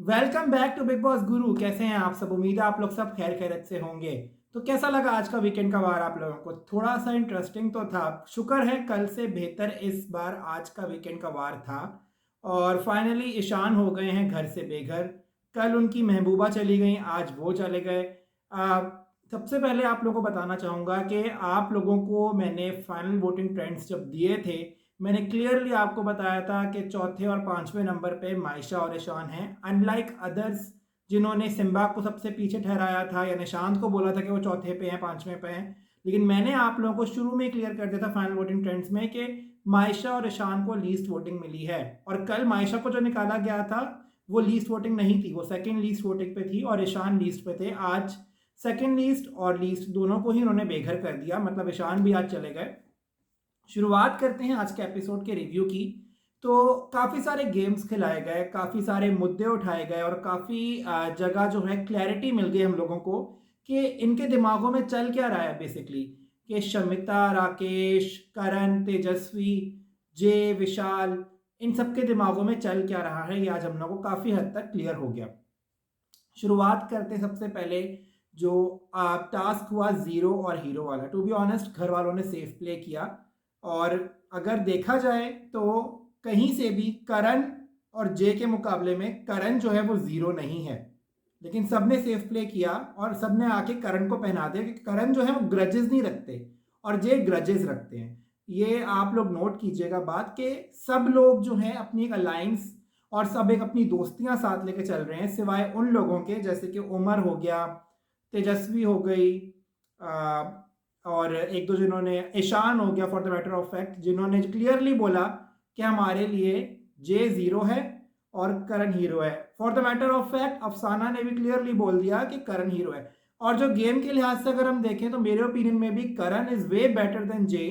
Welcome back to Bigg Boss Guru. कैसे हैं आप सब? उम्मीद है आप लोग सब खैर खैरियत से होंगे। तो कैसा लगा आज का वीकेंड का वार आप लोगों को? थोड़ा सा इंटरेस्टिंग तो था। शुक्र है कल से बेहतर इस बार आज का वीकेंड का वार था। और फाइनली ईशान हो गए हैं घर से बेघर। कल उनकी महबूबा चली गई, आज वो चले गए। सबसे पहले आप लोगों को बताना चाहूँगा कि आप लोगों को मैंने फाइनल वोटिंग ट्रेंड्स जब दिए थे, मैंने क्लियरली आपको बताया था कि चौथे और पांचवें नंबर पे मायशा और ईशान हैं। अनलाइक अदर्स जिन्होंने सिम्बा को सबसे पीछे ठहराया था या निशांत को बोला था कि वो चौथे पे हैं, पांचवें पे हैं, लेकिन मैंने आप लोगों को शुरू में क्लियर कर दिया था फाइनल वोटिंग ट्रेंड्स में कि मायशा और ईशान को लीस्ट वोटिंग मिली है। और कल मायशा को जो निकाला गया था वो लीस्ट वोटिंग नहीं थी, वो सेकेंड लीस्ट वोटिंग पे थी और ईशान लीस्ट पे थे। आज सेकेंड लीस्ट और लीस्ट दोनों को ही उन्होंने बेघर कर दिया, मतलब ईशान भी आज चले गए। शुरुआत करते हैं आज के एपिसोड के रिव्यू की। तो काफ़ी सारे गेम्स खिलाए गए, काफ़ी सारे मुद्दे उठाए गए और काफ़ी जगह जो है क्लैरिटी मिल गई हम लोगों को कि इनके दिमागों में चल क्या रहा है बेसिकली। कि शमिता, राकेश, करण, तेजस्वी, जे, विशाल, इन सब के दिमागों में चल क्या रहा है ये आज हम लोगों को काफ़ी हद तक क्लियर हो गया। शुरुआत करते सबसे पहले जो टास्क हुआ ज़ीरो और हीरो वाला। टू बी ऑनेस्ट घर वालों ने सेफ प्ले किया और अगर देखा जाए तो कहीं से भी करण और जे के मुकाबले में करण जो है वो ज़ीरो नहीं है, लेकिन सबने सेफ प्ले किया और सबने आके करण को पहना दिया कि करण जो है वो ग्रजेस नहीं रखते और जे ग्रजेस रखते हैं। ये आप लोग नोट कीजिएगा बात कि सब लोग जो हैं अपनी एक अलायंस और सब एक अपनी दोस्तियां साथ लेके चल रहे हैं, सिवाय उन लोगों के जैसे कि उमर हो गया, तेजस्वी हो गई, और एक दो जिन्होंने, ईशान हो गया for the matter of fact, जिन्होंने क्लियरली बोला कि हमारे लिए जे ज़ीरो है और करण हीरो है। For the matter of fact अफसाना ने भी क्लियरली बोल दिया कि करण हीरो है। और जो गेम के लिहाज से अगर हम देखें तो मेरे ओपिनियन में भी करण इज़ वे बेटर देन जे।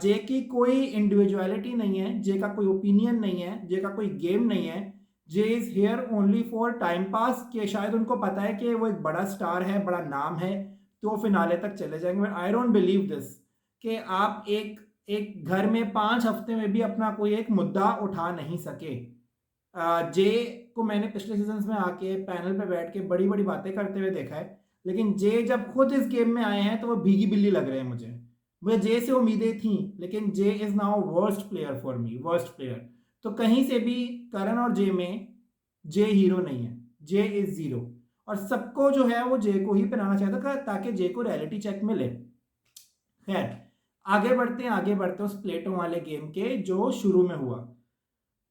जे की कोई इंडिविजुअलिटी नहीं है, जे का कोई ओपिनियन नहीं है, जे का कोई गेम नहीं है। Jay is here only for time pass, कि शायद उनको पता है कि वो एक बड़ा स्टार है, बड़ा नाम है, तो फिनाले तक चले जाएंगे। But I don't believe this कि आप एक एक घर में 5 हफ्ते में भी अपना कोई एक मुद्दा उठा नहीं सके। जे को मैंने पिछले सीजन में आके पैनल पे बैठ के बड़ी बड़ी बातें करते हुए देखा है, लेकिन जे जब खुद इस गेम में आए हैं तो वो भीगी बिल्ली लग रहे हैं मुझे। मुझे जे से उम्मीदें थी, लेकिन Jay is now worst player for me, worst player. तो कहीं से भी करण और जे में जे हीरो नहीं है, जे इज जीरो। और सबको जो है वो जे को ही पहनाना चाहता था ताकि जे को रियलिटी चेक मिले। खैर, आगे बढ़ते हैं, आगे बढ़ते हैं उस प्लेटों वाले गेम के जो शुरू में हुआ।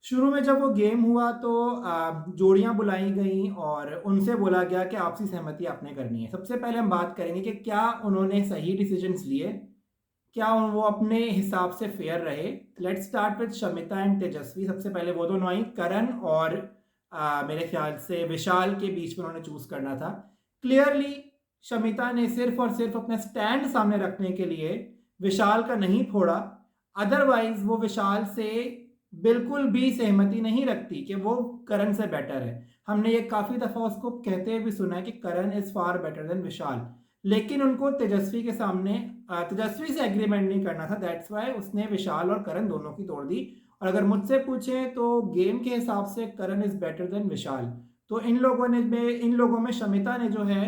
शुरू में जब वो गेम हुआ तो जोड़ियां बुलाई गई और उनसे बोला गया कि आपसी सहमति आपने करनी है। सबसे पहले हम बात करेंगे कि क्या उन्होंने सही डिसीजंस लिए, क्या वो अपने हिसाब से फेयर रहे। Let's start with Shamita and Tejasswi. सबसे पहले वो दोनों आई, करण और मेरे ख्याल से विशाल के बीच में उन्होंने चूज करना था। क्लियरली शमिता ने सिर्फ और सिर्फ अपना स्टैंड सामने रखने के लिए विशाल का नहीं फोड़ा, अदरवाइज वो विशाल से बिल्कुल भी सहमति नहीं रखती कि वो करण से बेटर है। हमने ये काफी दफा उसको कहते हुए भी सुना है कि करण इज फार बेटर देन विशाल, लेकिन उनको तेजस्वी के सामने तेजस्वी से एग्रीमेंट नहीं करना था। दैट्स वाई उसने विशाल और करण दोनों की तोड़ दी। और अगर मुझसे पूछें तो गेम के हिसाब से करण इज बेटर देन विशाल। तो इन लोगों में शमिता ने जो है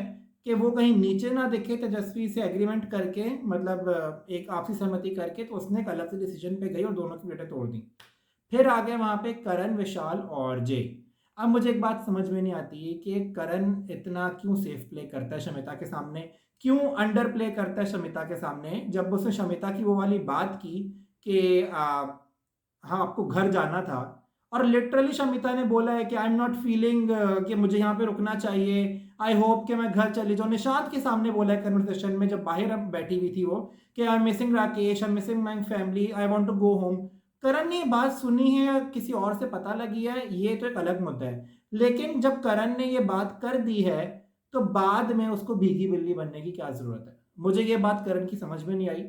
कि वो कहीं नीचे ना दिखे तेजस्वी से एग्रीमेंट करके, मतलब एक आपसी सहमति करके, तो उसने एक अलग से डिसीजन पे गई और दोनों की प्लेटें तोड़ दी। फिर आ गए वहां पे करण, विशाल और जे। अब मुझे एक बात समझ में नहीं आती है कि करण इतना क्यों सेफ प्ले करता है शमिता के सामने, क्यों अंडर प्ले करता है शमिता के सामने। जब उसने शमिता की वो वाली बात की कि हाँ आपको घर जाना था, और लिटरली शमिता ने बोला है कि आई एम नॉट फीलिंग कि मुझे यहाँ पे रुकना चाहिए, आई होप कि मैं घर चली जाऊँ। निशांत के सामने बोला है कन्वर्सेशन में जब बाहर बैठी हुई थी वो, कि I am missing Rakesh, I am missing my family, I want to go home. Karan ने ये बात सुनी है या किसी और से पता लगी है, ये तो एक अलग मुद्दा है, लेकिन जब करण ने ये बात कर दी है तो बाद में उसको भीगी बिल्ली बनने की क्या जरूरत है। मुझे ये बात करण की समझ में नहीं आई।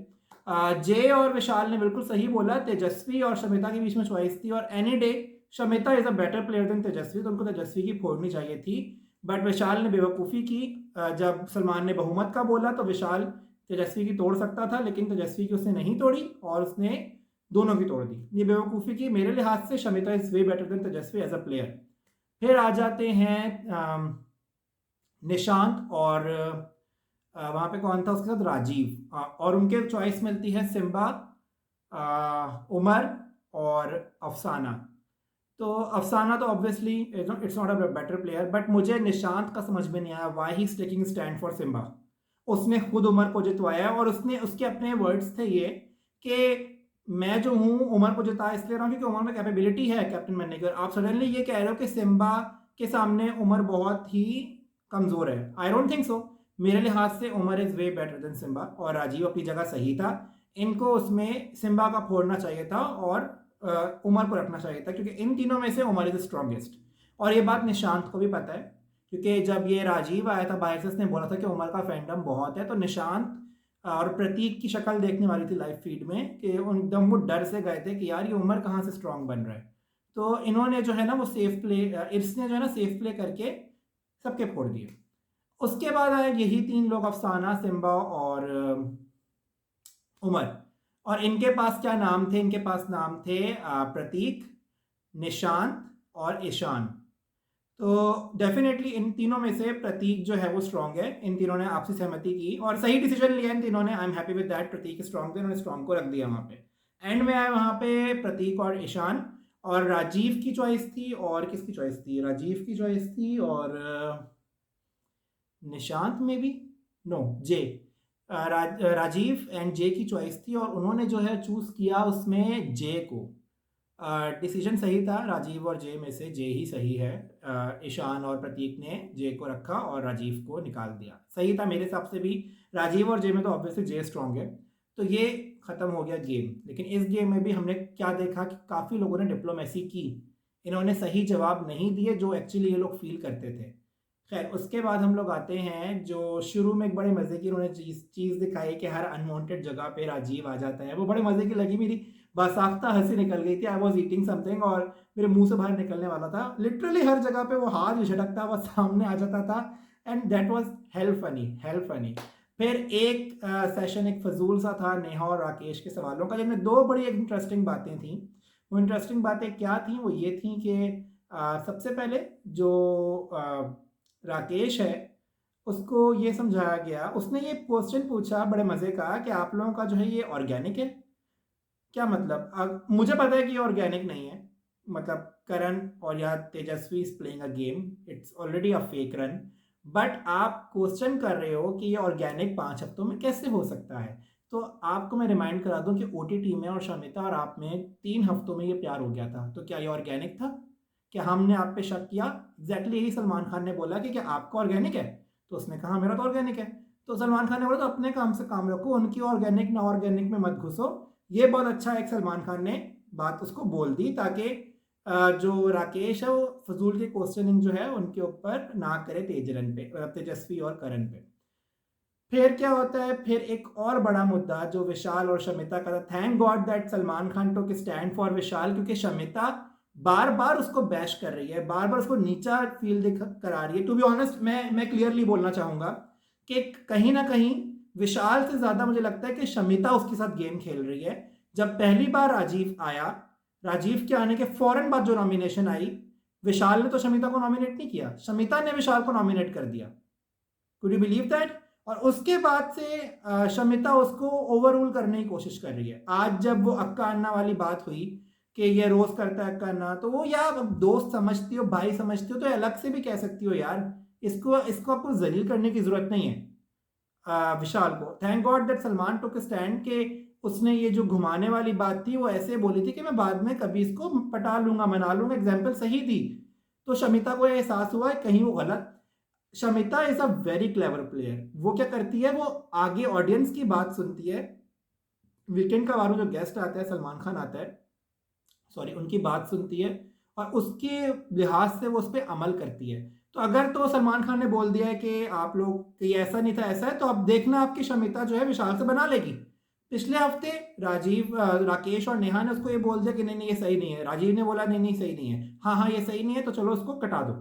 जय और विशाल ने बिल्कुल सही बोला, तेजस्वी और शमिता के बीच में चॉइस थी और any day Shamita is a better player than Tejasswi, तो उनको तेजस्वी की फोड़नी चाहिए थी। बट विशाल ने बेवकूफ़ी की। जब सलमान ने बहुमत का बोला तो विशाल तेजस्वी की तोड़ सकता था, लेकिन तेजस्वी की उसने नहीं तोड़ी और उसने दोनों की तोड़ दी। ये बेवकूफ़ी की। मेरे लिहाज से Shamita is way better than Tejasswi as a player. फिर आ जाते हैं निशांत और वहाँ पे कौन था उसके साथ, राजीव, और उनके चॉइस मिलती है सिम्बा, उमर और अफसाना। तो अफसाना तो obviously it's not a better player, but मुझे निशांत का समझ में नहीं आया why he is taking stand for Simba. उसने खुद उमर को जितवाया है और उसने उसके अपने वर्ड्स थे ये कि मैं जो हूँ उमर को जिता इसलिए रहा हूँ क्योंकि उमर में कैपेबिलिटी है कैप्टन बनने की, और आप सडनली ये कह रहे हो कि सिम्बा के सामने उमर बहुत ही कमज़ोर है। I don't think so. मेरे लिहाज से Umar is way better than Simba, और राजीव अपनी जगह सही था। इनको उसमें सिम्बा का फोड़ना चाहिए था और उमर को रखना चाहिए था, क्योंकि इन तीनों में से उमर इज द स्ट्रॉन्गेस्ट। और ये बात निशांत को भी पता है, क्योंकि जब ये राजीव आया था बाहर से उसने बोला था कि उमर का फैंडम बहुत है, तो निशांत और प्रतीक की शक्ल देखने वाली थी लाइव फीड में कि एकदम वो डर से गए थे कि यार ये उमर कहाँ से स्ट्रांग बन रहा है। तो इन्होंने जो है ना वो सेफ प्ले, इसने जो है ना सेफ प्ले करके सबके फोड़ दिए। उसके बाद आए यही तीन लोग, अफसाना, सिम्बा और उमर। और इनके पास क्या नाम थे? इनके पास नाम थे प्रतीक, निशांत और ईशान। तो डेफिनेटली इन तीनों में से प्रतीक जो है वो स्ट्रांग है। इन तीनों ने आपसी सहमति की और सही डिसीजन लिया इन तीनों ने। I am happy with that. Pratik strong थे, उन्होंने स्ट्रांग को रख दिया वहाँ पे। एंड में आए वहाँ पे प्रतीक और ईशान, और राजीव की चॉइस थी, और किसकी चॉइस थी? राजीव की चॉइस थी और निशांत में भी, नो, जे, राजीव एंड जे की चॉइस थी, और उन्होंने जो है चूज़ किया उसमें जे को। डिसीजन सही था, राजीव और जे में से जे ही सही है। ईशान और प्रतीक ने जे को रखा और राजीव को निकाल दिया। सही था मेरे हिसाब से भी। राजीव और जे में तो ऑब्वियसली जे स्ट्रॉन्ग है। तो ये ख़त्म हो गया गेम। लेकिन इस गेम में भी हमने क्या देखा कि काफ़ी लोगों ने डिप्लोमेसी की। इन्होंने सही जवाब नहीं दिए जो एक्चुअली ये लोग फील करते थे। खैर, उसके बाद हम लोग आते हैं जो शुरू में एक बड़े मज़े की उन्होंने चीज़ दिखाई कि हर अनवांटेड जगह पे राजीव आ जाता है। वो बड़े मज़े की लगी, मेरी बासाख्ता हंसी निकल गई थी। आई वॉज ईटिंग समथिंग और मेरे मुंह से बाहर निकलने वाला था। लिटरली हर जगह पे वो हाथ झटकता हुआ सामने आ जाता था, and that was help funny, help funny. फिर एक सेशन एक फजूल सा था नेहा और राकेश के सवालों का, जिनमें दो बड़ी इंटरेस्टिंग बातें थी। वो इंटरेस्टिंग बातें क्या थी? वो ये थी कि सबसे पहले जो राकेश है उसको ये समझाया गया, उसने ये क्वेश्चन पूछा बड़े मज़े का कि आप लोगों का जो है ये ऑर्गेनिक है क्या? मतलब मुझे पता है कि ये ऑर्गेनिक नहीं है, मतलब करण और या Tejasswi is playing a game, it's already a fake run. But आप क्वेश्चन कर रहे हो कि ये ऑर्गेनिक 5 हफ्तों में कैसे हो सकता है? तो आपको मैं रिमाइंड करा दूं कि ओटीटी में और शमिता और आप में 3 हफ्तों में ये प्यार हो गया था। तो क्या ये ऑर्गेनिक था? क्या हमने आप पे शक किया? एग्जैक्टली यही सलमान खान ने बोला कि क्या आपका ऑर्गेनिक है? तो उसने कहा मेरा तो ऑर्गेनिक है। तो सलमान खान ने बोला तो अपने काम से काम रखो, उनकी ऑर्गेनिक ना ऑर्गेनिक में मत घुसो। ये बहुत अच्छा एक सलमान खान ने बात उसको बोल दी, ताकि जो राकेश है वो फजूल के क्वेश्चनिंग जो है उनके ऊपर ना करे तेजरन पे, तेजस्वी और करण पे। फिर क्या होता है? फिर एक और बड़ा मुद्दा जो विशाल और शमिता का था। Thank God that Salman Khan took stand for Vishal, क्योंकि शमिता बार बार उसको बैश कर रही है, बार बार उसको नीचा फील करा रही है। टू बी ऑनेस्ट, मैं क्लियरली बोलना चाहूंगा कि कहीं ना कहीं विशाल से ज्यादा मुझे लगता है कि शमिता उसके साथ गेम खेल रही है। जब पहली बार राजीव आया, राजीव के आने के फौरन बाद जो नॉमिनेशन आई, विशाल ने तो शमिता को नॉमिनेट नहीं किया, शमिता ने विशाल को नॉमिनेट कर दिया। Could you believe that? और उसके बाद से शमिता उसको ओवर रूल करने की कोशिश कर रही है। आज जब वो अक्का अन्ना वाली बात हुई कि ये रोज करता है अक्का अन्ना, तो वो यार दोस्त समझती हो, भाई समझती हो तो अलग से भी कह सकती हो यार, इसको इसको आपको जलील करने की जरूरत नहीं है विशाल को। Thank God that Salman took stand के उसने ये जो घुमाने वाली बात थी वो ऐसे बोली थी कि मैं बाद में कभी इसको पटा लूंगा, मना लूंगा, एग्जाम्पल सही दी। तो शमिता को एहसास हुआ कहीं वो गलत। Shamita is a very clever player. वो क्या करती है, वो आगे ऑडियंस की बात सुनती है। वीकेंड का वारों जो गेस्ट आता है, सलमान खान आता है, सॉरी, उनकी बात सुनती है और उसके लिहाज से वो उस पर अमल करती है। तो अगर तो सलमान खान ने बोल दिया है कि आप लोग कि ऐसा नहीं था ऐसा है, तो अब देखना आपकी शमिता जो है विशाल से बना लेगी। पिछले हफ्ते राकेश और नेहा ने उसको ये बोल दिया कि नहीं नहीं ये सही नहीं है, राजीव ने बोला नहीं नहीं सही नहीं है, हाँ हाँ ये सही नहीं है, तो चलो उसको कटा दो।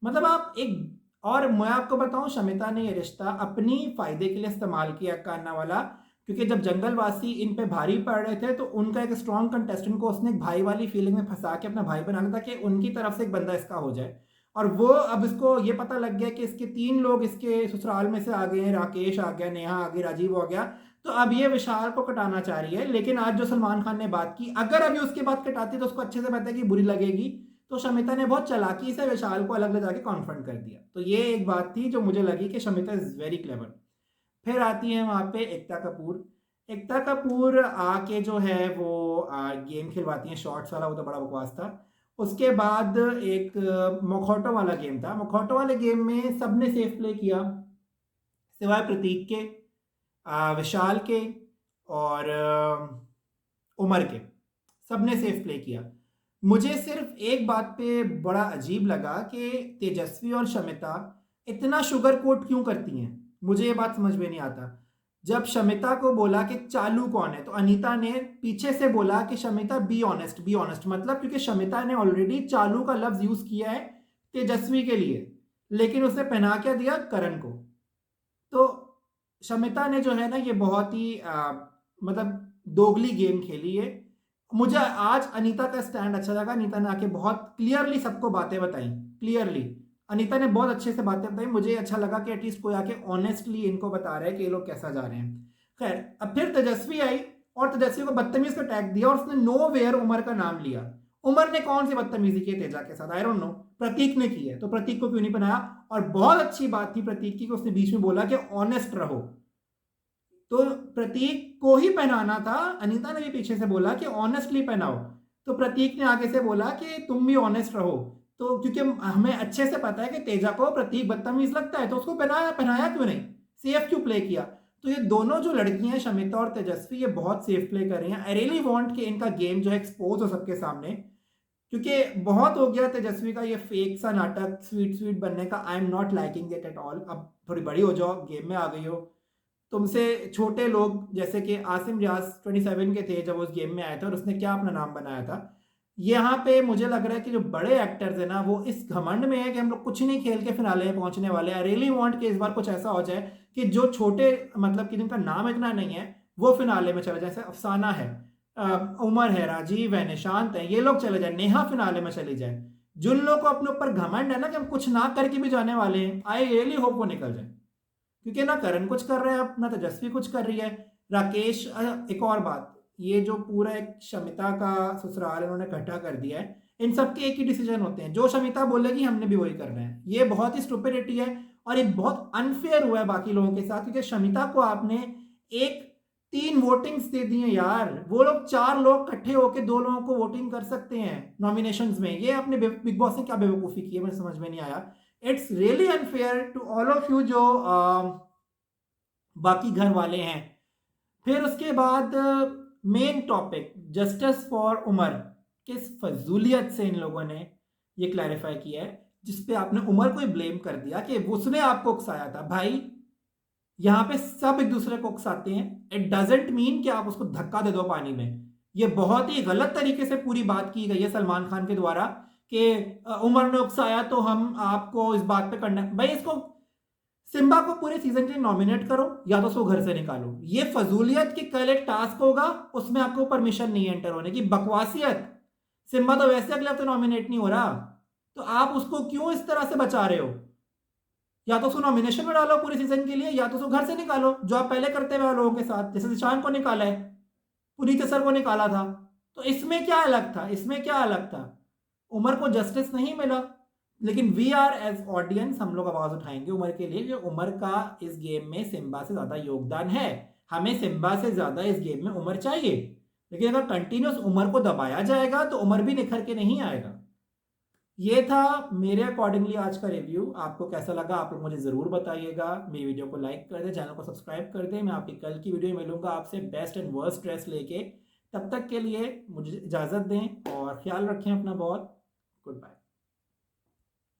मतलब आप एक, और मैं आपको बताऊं शमिता ने ये रिश्ता अपनी फायदे के लिए इस्तेमाल किया, कान्ना वाला, क्योंकि जब जंगलवासी इन पे भारी पड़ रहे थे तो उनका एक स्ट्रॉन्ग कंटेस्टेंट को उसने एक भाई वाली फीलिंग में फंसा के अपना भाई बना लिया ताकि उनकी तरफ से एक बंदा इसका हो जाए। और वो अब इसको ये पता लग गया कि इसके 3 लोग इसके ससुराल में से आ गए हैं, राकेश आ गया, नेहा आ गई, राजीव हो गया। तो अब ये विशाल को कटाना चाह रही है। लेकिन आज जो सलमान खान ने बात की, अगर अभी उसकी बात कटाती तो उसको अच्छे से पता है कि बुरी लगेगी। तो शमिता ने बहुत चालाकी से विशाल को अलग ले जाके कॉन्फ्रंट कर दिया। तो ये एक बात थी जो मुझे लगी कि शमिता इज़ वेरी क्लेवर। फिर आती है वहाँ पे एकता कपूर। एकता कपूर आके जो है वो गेम खिलवाती हैं शॉर्ट्स वाला, वो तो बड़ा बकवास था। उसके बाद एक मुखौटों वाला गेम था। मुखौटों वाले गेम में सबने सेफ प्ले किया सिवाय प्रतीक के, विशाल के और उमर के। सबने सेफ प्ले किया। मुझे सिर्फ एक बात पे बड़ा अजीब लगा कि तेजस्वी और शमिता इतना शुगर कोट क्यों करती हैं। मुझे ये बात समझ में नहीं आता। जब शमिता को बोला कि चालू कौन है तो अनीता ने पीछे से बोला कि Shamita be honest, be honest. मतलब क्योंकि शमिता ने ऑलरेडी चालू का लफ्ज यूज किया है तेजस्वी के लिए, लेकिन उसने पहना क्या दिया करण को। तो शमिता ने जो है ना ये बहुत ही मतलब दोगली गेम खेली है। मुझे आज अनीता का स्टैंड अच्छा लगा। अनीता ने आके बहुत क्लियरली सबको बातें बताई। क्लियरली अनीता ने बहुत अच्छे से बातें बताई। मुझे अच्छा लगा कि एटलीस्ट कोई आके ऑनेस्टली इनको बता रहा है कि ये लोग कैसा जा रहे हैं। खैर, अब फिर तेजस्वी आई और तेजस्वी को बदतमीज का टैग दिया और उसने नो वेयर उमर का नाम लिया। उमर ने कौन सी बदतमीजी की तेजा के साथ, आई डोंट नो। प्रतीक ने की है तो प्रतीक को क्यों नहीं बनाया। और बहुत अच्छी बात थी प्रतीक की कि उसने बीच में बोला कि ऑनेस्ट रहो। तो प्रतीक को ही पहनाना था। अनीता ने भी पीछे से बोला कि ऑनेस्टली पहनाओ। तो प्रतीक ने आगे से बोला कि तुम भी ऑनेस्ट रहो। तो क्योंकि हमें अच्छे से पता है कि तेजा को प्रतीक बदतमीज लगता है तो उसको पहनाया क्यों नहीं, सेफ क्यों प्ले किया। तो ये दोनों जो लड़कियां हैं शमिता और तेजस्वी ये बहुत सेफ प्ले कर रही हैं। आई रियली वांट कि इनका गेम जो है एक्सपोज हो सबके सामने, क्योंकि बहुत हो गया तेजस्वी का ये फेक सा नाटक स्वीट स्वीट बनने का। I am not liking it at all. अब थोड़ी बड़ी हो जाओ, गेम में आ गई हो। तुमसे छोटे लोग जैसे कि आसिम रियाज 27 के थे जब उस गेम में आया था और उसने क्या अपना नाम बनाया था। यहाँ पे मुझे लग रहा है कि जो बड़े एक्टर्स हैं ना वो इस घमंड में है कि हम लोग कुछ नहीं खेल के फिनाले में पहुंचने वाले हैं। रियली वांट कि इस बार कुछ ऐसा हो जाए कि जो छोटे मतलब कि जिनका नाम इतना नहीं है वो फिनाले में चले जाए। जैसे अफसाना है, उमर है, राजीव है, निशांत है, ये लोग चले जाए, नेहा फिनाले में चली जाए। जिन लोगों को अपने ऊपर घमंड है ना कि हम कुछ ना करके भी जाने वाले हैं, आई रियली होप वो निकल जाए। क्योंकि ना करण कुछ कर रहे हैं अब, ना तेजस्वी कुछ कर रही है। राकेश, एक और बात, ये जो पूरा एक शमिता का ससुराल इन्होंने इकट्ठा कर दिया है, इन सबके एक ही डिसीजन होते हैं, जो शमिता बोलेगी हमने भी वही करना है। ये बहुत ही स्टुपिडिटी है और ये बहुत अनफेयर हुआ है बाकी लोगों के साथ। क्योंकि शमिता को आपने एक 3 वोटिंग्स दे दी हैं यार। वो लोग 4 लोग इकट्ठे होकर 2 लोगों को वोटिंग कर सकते हैं नॉमिनेशंस में। ये अपने बिग बॉस ने क्या बेवकूफ़ी की है मुझे समझ में नहीं आया। It's really unfair to all of you जो बाकी घर वाले हैं। फिर उसके बाद main topic justice for Umar, किस फजूलियत से इन लोगों ने ये क्लैरिफाई किया है जिस पे आपने उमर को ही ब्लेम कर दिया कि उसने आपको उकसाया था। भाई यहां पे सब एक दूसरे को उकसाते हैं। इट डजेंट मीन कि आप उसको धक्का दे दो पानी में। ये बहुत ही गलत तरीके से पूरी बात की गई है सलमान खान के द्वारा कि उमर ने उकसाया तो हम आपको इस बात पे करना। भाई इसको सिम्बा को पूरे सीजन के लिए नॉमिनेट करो या तो उसको घर से निकालो। ये फजूलियत कि कल एक टास्क होगा उसमें आपको परमिशन नहीं है एंटर होने की, बकवासियत। सिम्बा तो वैसे अगले हफ्ते नॉमिनेट नहीं हो रहा, तो आप उसको क्यों इस तरह से बचा रहे हो। या तो उसको नॉमिनेशन में डालो पूरे सीजन के लिए या तो उसको घर से निकालो, जो आप पहले करते हुए लोगों के साथ, जैसे निशान को निकाला है, पुनीत सर को निकाला था। तो इसमें क्या अलग था, इसमें क्या अलग था। उमर को जस्टिस नहीं मिला, लेकिन वी आर एज ऑडियंस हम लोग आवाज उठाएंगे उमर के लिए। उमर का इस गेम में सिम्बा से ज्यादा योगदान है। हमें सिम्बा से ज्यादा इस गेम में उमर चाहिए। लेकिन अगर कंटिन्यूस उमर को दबाया जाएगा तो उमर भी निखर के नहीं आएगा। ये था मेरे अकॉर्डिंगली आज का रिव्यू। आपको कैसा लगा आप लोग मुझे जरूर बताइएगा। मेरी वीडियो को लाइक कर दें, चैनल को सब्सक्राइब कर दें। मैं आपकी कल की वीडियो में मिलूंगा आपसे बेस्ट एंड वर्स्ट ड्रेस लेके। तब तक के लिए मुझे इजाजत दें और ख्याल रखें अपना बहुत। Good bye.